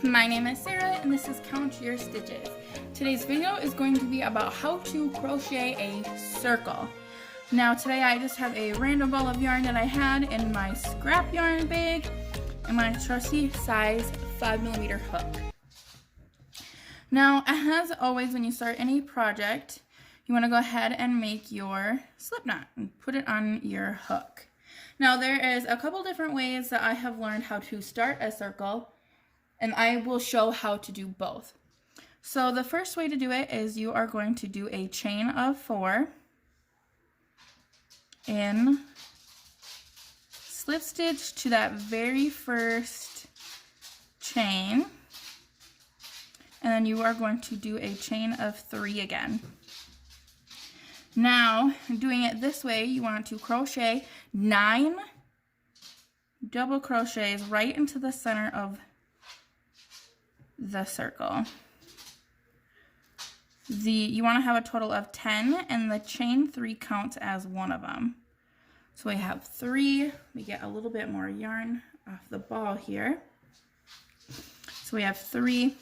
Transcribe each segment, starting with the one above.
My name is Sarah and this is Count Your Stitches. Today's video is going to be about how to crochet a circle. Now today I just have a random ball of yarn that I had in my scrap yarn bag and my trusty size 5mm hook. Now as always when you start any project, you want to go ahead and make your slip knot and put it on your hook. Now there is a couple different ways that I have learned how to start a circle, and I will show how to do both. So the first way to do it is you are going to do a chain of 4 and slip stitch to that very first chain, and then you are going to do a chain of 3 again. Now, doing it this way, you want to crochet 9 double crochets right into the center of the circle. You want to have a total of 10, and the chain 3 counts as one of them. So we have 3. We get a little bit more yarn off the ball here. So we have 3,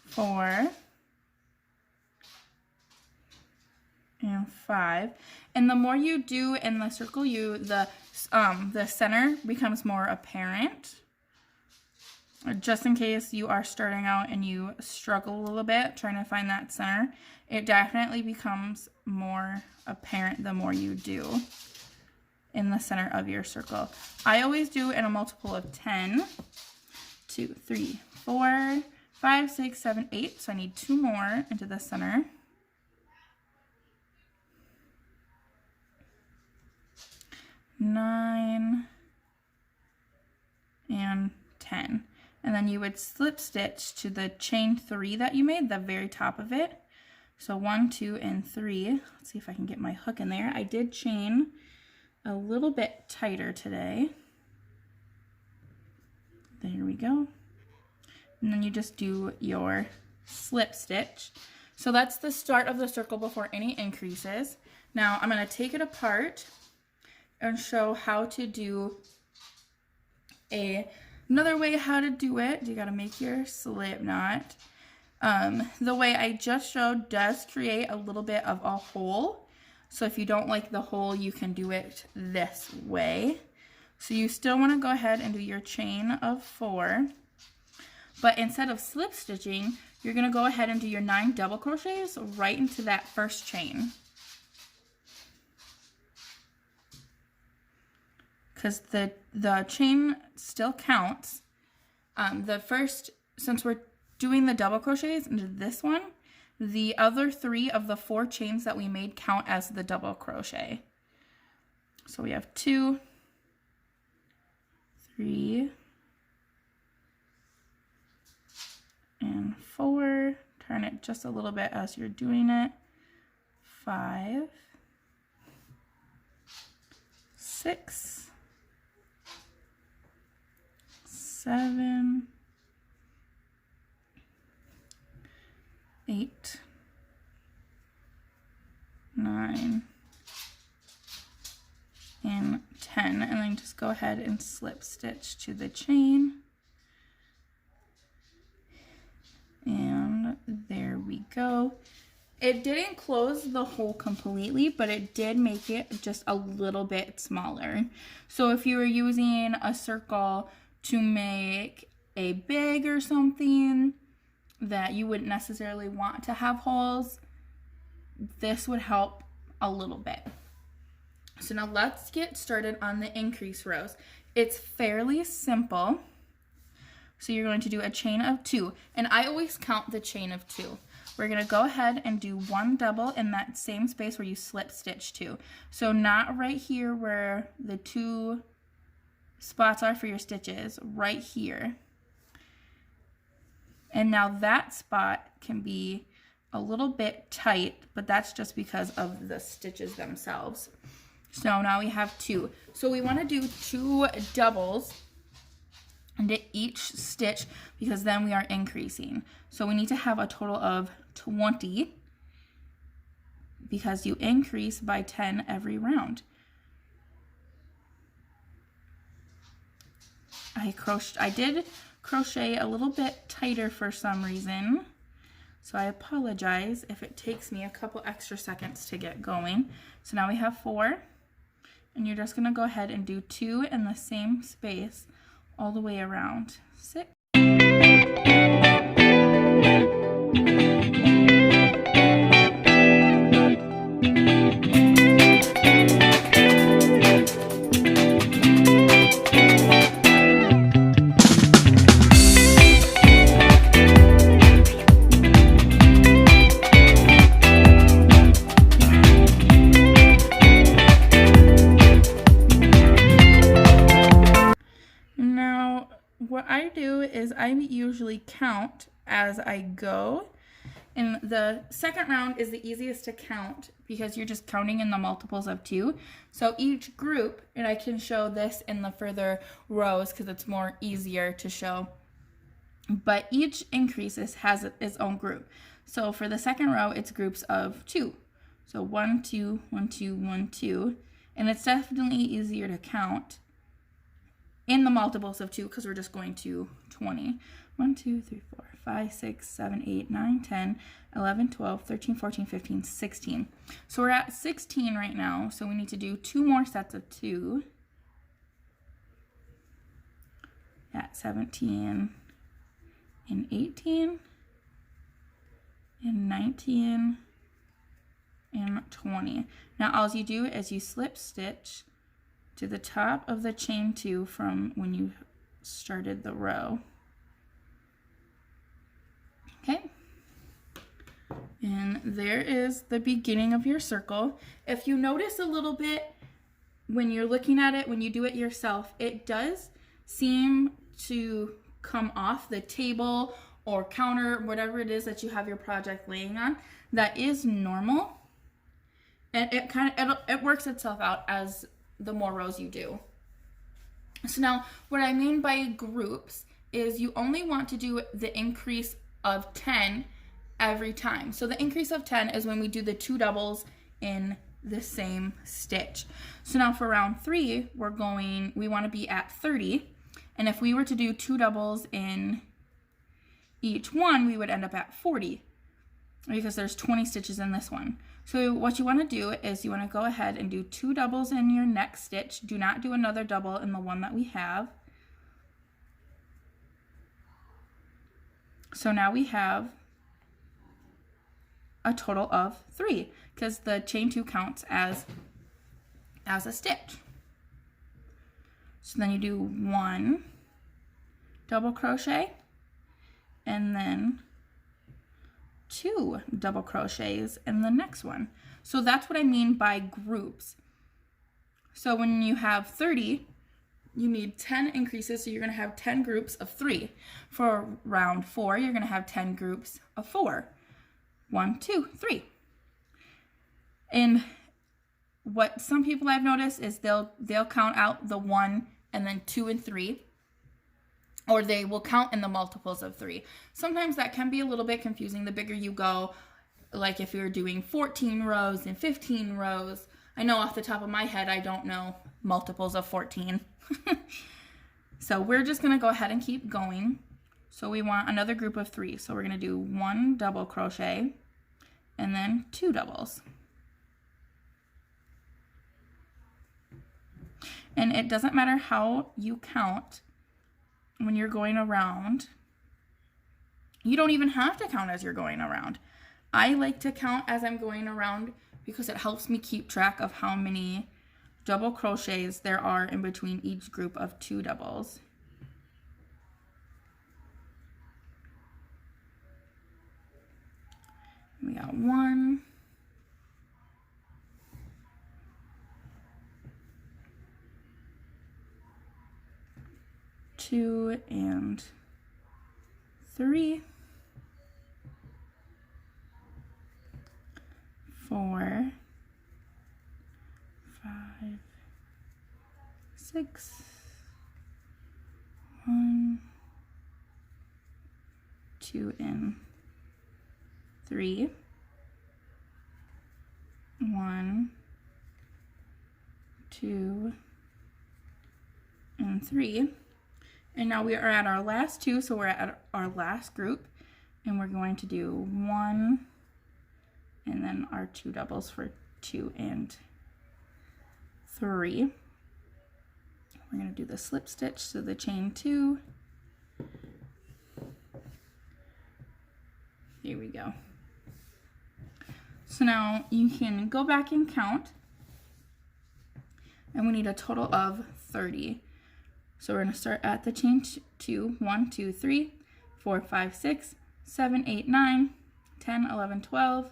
4, and 5. And the more you do in the circle, the center becomes more apparent. Just in case you are starting out and you struggle a little bit trying to find that center, it definitely becomes more apparent the more you do in the center of your circle. I always do in a multiple of 10, 2, 3, 4, 5, 6, 7, 8. So I need 2 more into the center. 9 and 10, and then you would slip stitch to the chain 3 that you made, the very top of it. So 1, 2, and 3. Let's see if I can get my hook in there. I did chain a little bit tighter today. There we go. And then you just do your slip stitch. So that's the start of the circle before any increases. Now I'm going to take it apart and show how to do another way how to do it. You got to make your slip knot. The way I just showed does create a little bit of a hole. So if you don't like the hole, you can do it this way. So you still want to go ahead and do your chain of 4. But instead of slip stitching, you're going to go ahead and do your 9 double crochets right into that first chain. Because the chain still counts. Since we're doing the double crochets into this one, the other 3 of the 4 chains that we made count as the double crochet. So we have 2, 3, and 4. Turn it just a little bit as you're doing it. 5, 6, 7, 8, 9, and 10, and then just go ahead and slip stitch to the chain, and there we go. It didn't close the hole completely, but it did make it just a little bit smaller. So if you were using a circle to make a bag or something that you wouldn't necessarily want to have holes, this would help a little bit. So now let's get started on the increase rows. It's fairly simple. So you're going to do a chain of 2, and I always count the chain of 2. We're going to go ahead and do 1 double in that same space where you slip stitch to. So not right here where the 2 spots are for your stitches, right here. And now that spot can be a little bit tight, but that's just because of the stitches themselves. So now we have 2. So we want to do 2 doubles into each stitch because then we are increasing. So we need to have a total of 20 because you increase by 10 every round. I did crochet a little bit tighter for some reason. So I apologize if it takes me a couple extra seconds to get going. So now we have 4, and you're just gonna go ahead and do 2 in the same space all the way around. 6. What I do is I usually count as I go, and the second round is the easiest to count because you're just counting in the multiples of 2. So each group, and I can show this in the further rows because it's more easier to show, but each increase has its own group. So for the second row, it's groups of 2. So 1, 2, 1, 2, 1, 2, and it's definitely easier to count in the multiples of 2 because we're just going to 20. 1, 2, 3, 4, 5, 6, 7, 8, 9, 10, 11, 12, 13, 14, 15, 16. So we're at 16 right now, so we need to do 2 more sets of 2 at 17 and 18 and 19 and 20. Now all you do is you slip stitch to the top of the chain 2 from when you started the row. Okay, and there is the beginning of your circle. If you notice a little bit when you're looking at it, when you do it yourself, it does seem to come off the table or counter, whatever it is that you have your project laying on. That is normal, and it works itself out as the more rows you do. So now what I mean by groups is you only want to do the increase of 10 every time. So the increase of 10 is when we do the 2 doubles in the same stitch. So now for round 3, we want to be at 30, and if we were to do 2 doubles in each one, we would end up at 40 because there's 20 stitches in this one. So what you want to do is you want to go ahead and do 2 doubles in your next stitch. Do not do another double in the one that we have. So now we have a total of 3 because the chain 2 counts as a stitch. So then you do 1 double crochet and then 2 double crochets in the next one. So that's what I mean by groups. So when you have 30, you need 10 increases, so you're going to have 10 groups of 3. For round 4, you're going to have 10 groups of 4. 1, 2, 3. And what some people I've noticed is they'll count out the 1 and then 2 and 3. Or they will count in the multiples of 3. Sometimes that can be a little bit confusing the bigger you go, like if you're doing 14 rows and 15 rows. I know off the top of my head I don't know multiples of 14. So we're just going to go ahead and keep going. So we want another group of 3. So we're going to do 1 double crochet and then 2 doubles. And it doesn't matter how you count when you're going around. You don't even have to count as you're going around. I like to count as I'm going around because it helps me keep track of how many double crochets there are in between each group of 2 doubles. We got 1, 2 and 3, 4, 5, 6, 1, 2 and 3, 1, 2 and 3. And now we are at our last two, so we're at our last group, and we're going to do 1 and then our 2 doubles for 2 and 3. We're going to do the slip stitch to the chain 2. Here we go. So now you can go back and count, and we need a total of 30. So we're going to start at the chain 2, 1, 2, 3, 4, 5, 6, 7, 8, 9, 10, 11, 12,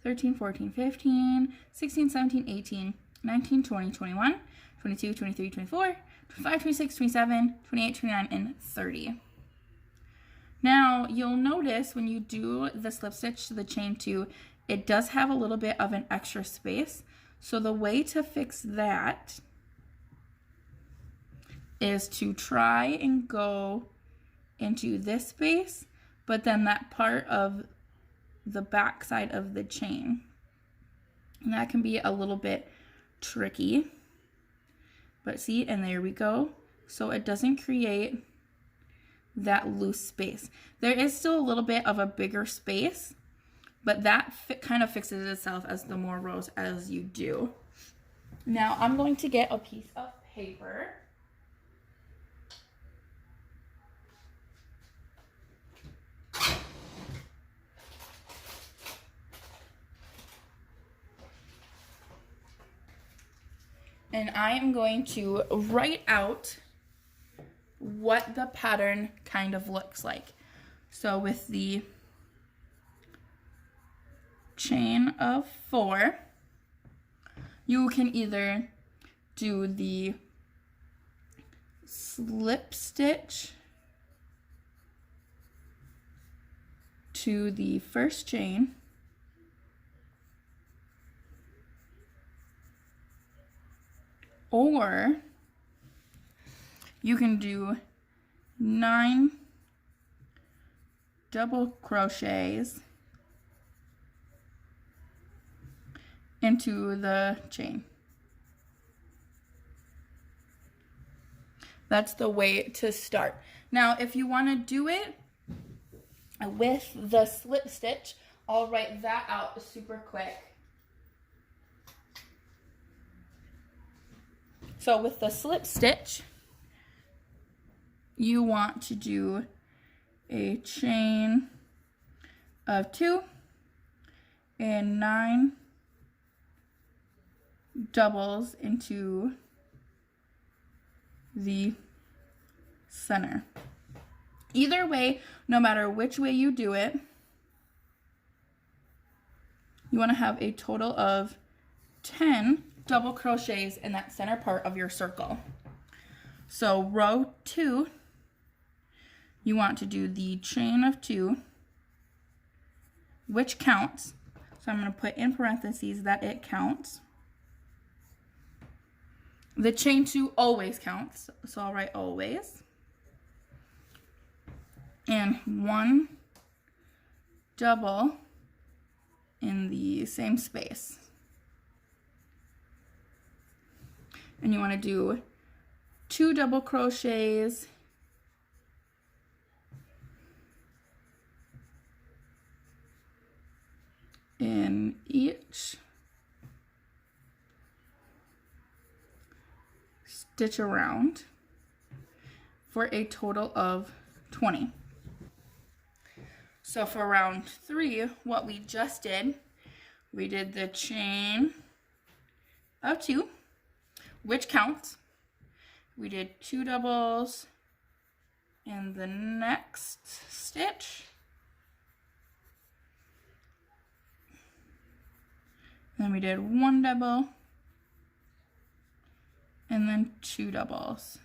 13, 14, 15, 16, 17, 18, 19, 20, 21, 22, 23, 24, 25, 26, 27, 28, 29, and 30. Now you'll notice when you do the slip stitch to the chain 2, it does have a little bit of an extra space. So the way to fix that is to try and go into this space, but then that part of the back side of the chain. And that can be a little bit tricky. But see, and there we go. So it doesn't create that loose space. There is still a little bit of a bigger space, but that kind of fixes itself as the more rows as you do. Now I'm going to get a piece of paper. And I am going to write out what the pattern kind of looks like. So with the chain of 4, you can either do the slip stitch to the first chain, or you can do 9 double crochets into the chain. That's the way to start. Now, if you want to do it with the slip stitch, I'll write that out super quick. So with the slip stitch, you want to do a chain of 2 and 9 doubles into the center. Either way, no matter which way you do it, you want to have a total of 10 double crochets in that center part of your circle. So row 2, you want to do the chain of 2, which counts. So I'm going to put in parentheses that it counts. The chain 2 always counts, so I'll write always. And 1 double in the same space. And you want to do 2 double crochets in each stitch around for a total of 20. So for round 3, what we just did, we did the chain of 2, which counts. We did 2 doubles in the next stitch. Then we did 1 double and then 2 doubles.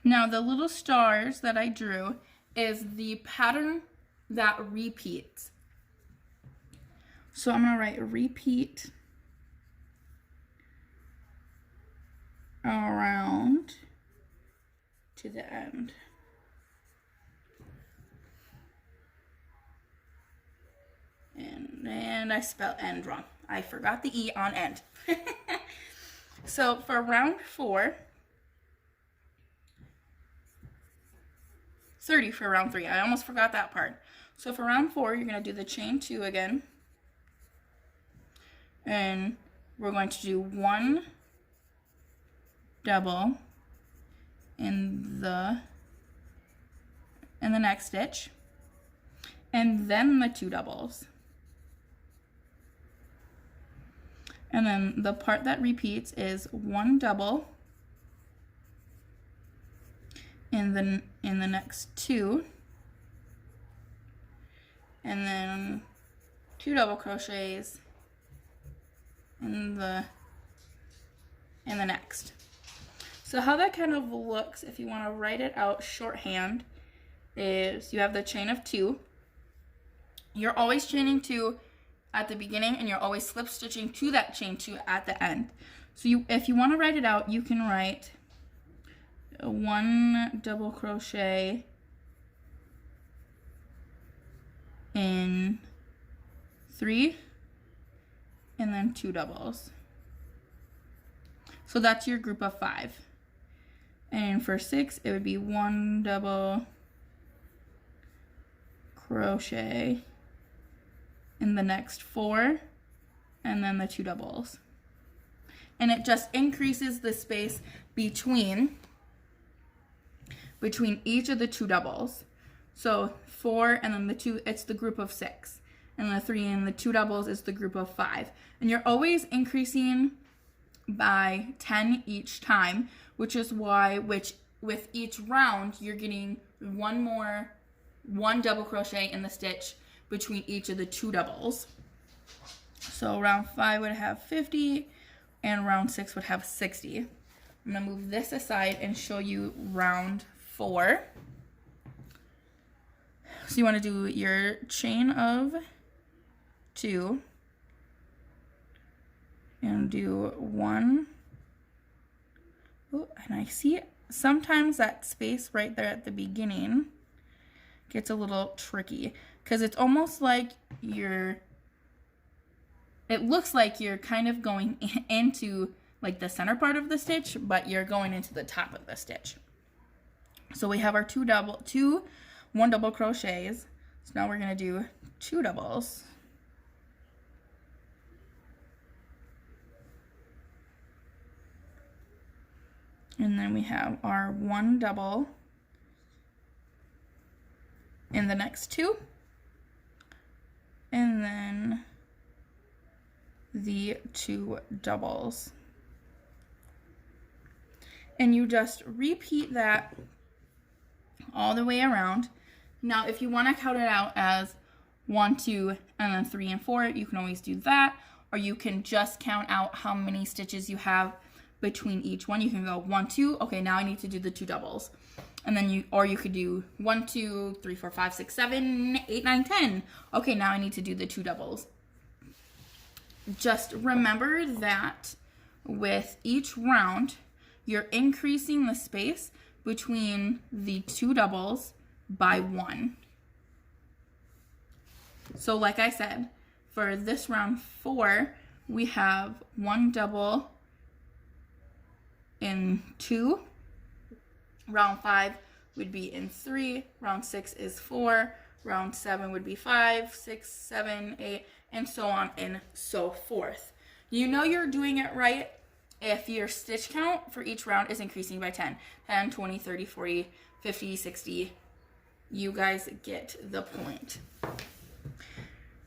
Now the little stars that I drew is the pattern that repeats. So I'm going to write repeat around to the end. And I spelled end wrong. I forgot the E on end. So for round 4, 30 for round 3. I almost forgot that part. So for round 4, you're going to do the chain 2 again. And we're going to do 1 double in the next stitch, and then the 2 doubles. And then the part that repeats is 1 double in the next 2, and then 2 double crochets in the next. So how that kind of looks, if you want to write it out shorthand, is you have the chain of 2. You're always chaining 2 at the beginning, and you're always slip stitching to that chain 2 at the end. So if you want to write it out, you can write 1 double crochet in 3, and then 2 doubles. So that's your group of 5. And for 6, it would be 1 double crochet in the next 4, and then the 2 doubles. And it just increases the space between each of the 2 doubles. So 4 and then the 2, it's the group of 6. And the 3 and the 2 doubles is the group of 5. And you're always increasing by 10 each time, which is why with each round you're getting 1 double crochet in the stitch between each of the 2 doubles. So round 5 would have 50 and round 6 would have 60. I'm going to move this aside and show you round 4. So you want to do your chain of 2 and do 1. Oh, and I see sometimes that space right there at the beginning gets a little tricky because it's almost like it looks like you're kind of going into like the center part of the stitch, but you're going into the top of the stitch. So we have our 1 double crochets. So now we're going to do 2 doubles. And then we have our 1 double in the next 2. And then the 2 doubles. And you just repeat that all the way around. Now, if you want to count it out as 1, 2, and then 3 and 4, you can always do that. Or you can just count out how many stitches you have between each one. You can go 1, 2, okay, now I need to do the 2 doubles. And then you could do 1, 2, 3, 4, 5, 6, 7, 8, 9, 10. Okay, now I need to do the 2 doubles. Just remember that with each round, you're increasing the space between the 2 doubles by 1. So like I said, for this round 4, we have 1 double in 2. Round 5 would be in 3. Round 6 is 4. Round 7 would be 5, 6, 7, 8, and so on and so forth. You know you're doing it right if your stitch count for each round is increasing by 10. 10, 20, 30, 40, 50, 60. You guys get the point.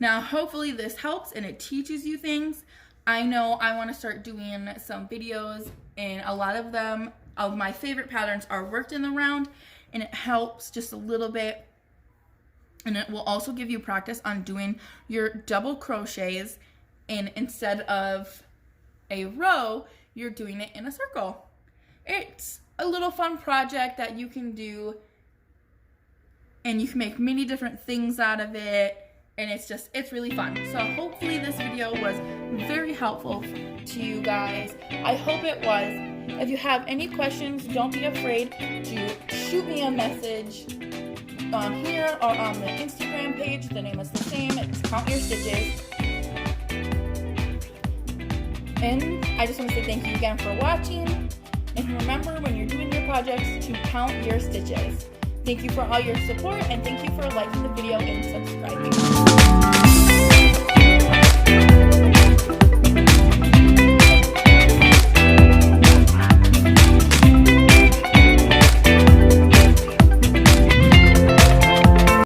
Now, hopefully this helps and it teaches you things. I know I want to start doing some videos, and a lot of them, of my favorite patterns, are worked in the round, and it helps just a little bit. And it will also give you practice on doing your double crochets, and instead of a row, you're doing it in a circle. It's a little fun project that you can do, and you can make many different things out of it. And it's really fun. So hopefully this video was very helpful to you guys. I hope it was. If you have any questions, don't be afraid to shoot me a message on here or on the Instagram page. The name is the same. It's Count Your Stitches. And I just want to say thank you again for watching. And remember, when you're doing your projects, to count your stitches. Thank you for all your support, and thank you for liking the video and subscribing.